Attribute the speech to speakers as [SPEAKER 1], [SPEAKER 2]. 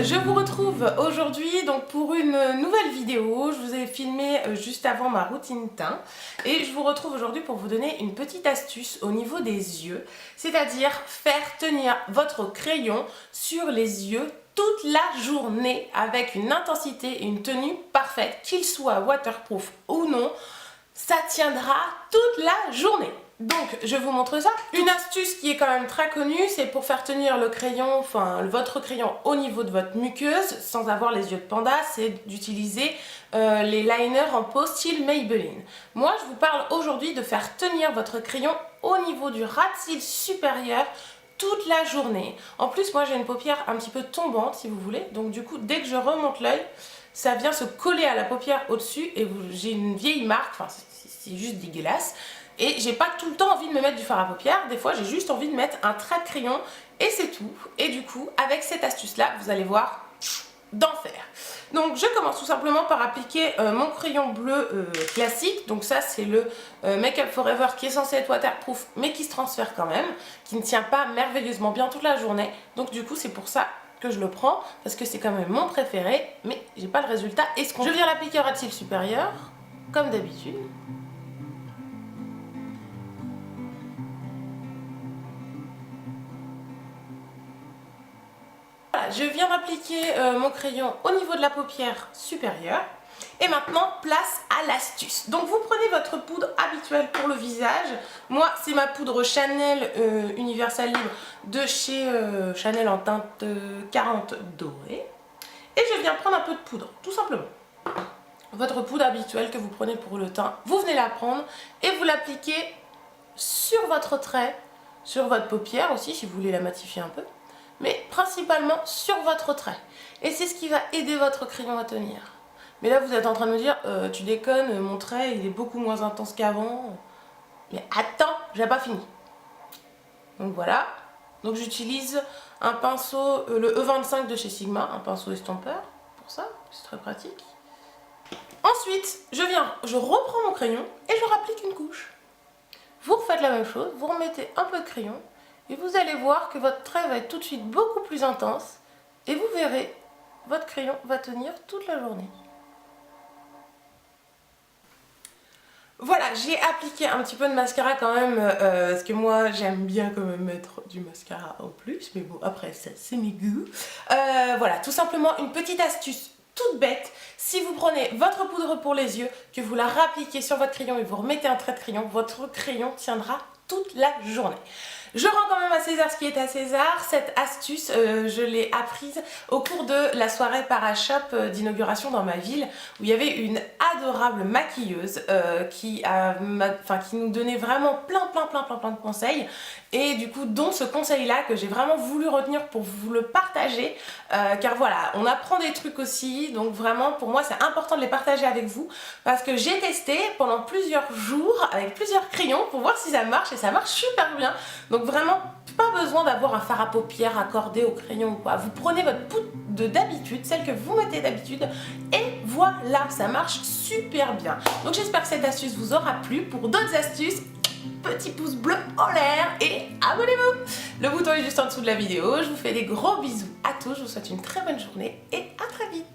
[SPEAKER 1] je vous retrouve aujourd'hui donc pour une nouvelle vidéo. Je vous ai filmé juste avant ma routine teint et je vous retrouve aujourd'hui pour vous donner une petite astuce au niveau des yeux, c'est-à-dire faire tenir votre crayon sur les yeux toute la journée avec une intensité et une tenue parfaite, qu'il soit waterproof ou non, ça tiendra toute la journée. Donc je vous montre ça. Une astuce qui est quand même très connue, c'est pour faire tenir le crayon, enfin votre crayon au niveau de votre muqueuse sans avoir les yeux de panda, c'est d'utiliser les liners en peau style Maybelline. Moi je vous parle aujourd'hui de faire tenir votre crayon au niveau du ras de cils supérieur toute la journée. En plus moi j'ai une paupière un petit peu tombante si vous voulez, donc du coup dès que je remonte l'œil, ça vient se coller à la paupière au-dessus et j'ai une vieille marque, enfin c'est juste dégueulasse. Et j'ai pas tout le temps envie de me mettre du fard à paupières, des fois j'ai juste envie de mettre un trait de crayon et c'est tout. Et du coup, avec cette astuce là, vous allez voir, d'enfer. Donc je commence tout simplement par appliquer mon crayon bleu classique. Donc ça c'est le Make Up For Ever qui est censé être waterproof mais qui se transfère quand même, qui ne tient pas merveilleusement bien toute la journée. Donc du coup c'est pour ça que je le prends, parce que c'est quand même mon préféré, mais j'ai pas le résultat escompté. Je viens l'appliquer au ras de cils supérieur, comme d'habitude. Voilà, je viens d'appliquer mon crayon au niveau de la paupière supérieure. Et maintenant, place à l'astuce. Donc vous prenez votre poudre habituelle pour le visage. Moi, c'est ma poudre Chanel Universal Libre de chez Chanel en teinte 40 dorée. Et je viens prendre un peu de poudre, tout simplement. Votre poudre habituelle que vous prenez pour le teint, vous venez la prendre et vous l'appliquez sur votre trait, sur votre paupière aussi si vous voulez la matifier un peu. Mais principalement sur votre trait. Et c'est ce qui va aider votre crayon à tenir. Mais là vous êtes en train de me dire, tu déconnes, mon trait il est beaucoup moins intense qu'avant. Mais attends, j'ai pas fini. Donc voilà. Donc j'utilise un pinceau, le E25 de chez Sigma, un pinceau estompeur pour ça, c'est très pratique. Ensuite, je reprends mon crayon et je rapplique une couche. Vous refaites la même chose, vous remettez un peu de crayon. Et vous allez voir que votre trait va être tout de suite beaucoup plus intense. Et vous verrez, votre crayon va tenir toute la journée. Voilà, j'ai appliqué un petit peu de mascara quand même, parce que moi j'aime bien quand même mettre du mascara en plus. Mais bon, après ça c'est mes goûts. Voilà, tout simplement une petite astuce toute bête. Si vous prenez votre poudre pour les yeux, que vous la rappliquez sur votre crayon et vous remettez un trait de crayon, votre crayon tiendra toute la journée. Je rends quand même à César ce qui est à César. Cette astuce, je l'ai apprise au cours de la soirée Parashop d'inauguration dans ma ville, où il y avait une adorable maquilleuse qui nous donnait vraiment plein de conseils. Et du coup, dont ce conseil-là que j'ai vraiment voulu retenir pour vous le partager. Car voilà, on apprend des trucs aussi. Donc vraiment, pour moi, c'est important de les partager avec vous. Parce que j'ai testé pendant plusieurs jours avec plusieurs crayons pour voir si ça marche. Et ça marche super bien. Donc vraiment, pas besoin d'avoir un fard à paupières accordé au crayon ou quoi. Vous prenez votre poudre d'habitude, celle que vous mettez d'habitude, et voilà, ça marche super bien. Donc j'espère que cette astuce vous aura plu. Pour d'autres astuces, petit pouce bleu en l'air et abonnez-vous. Le bouton est juste en dessous de la vidéo. Je vous fais des gros bisous à tous. Je vous souhaite une très bonne journée et à très vite.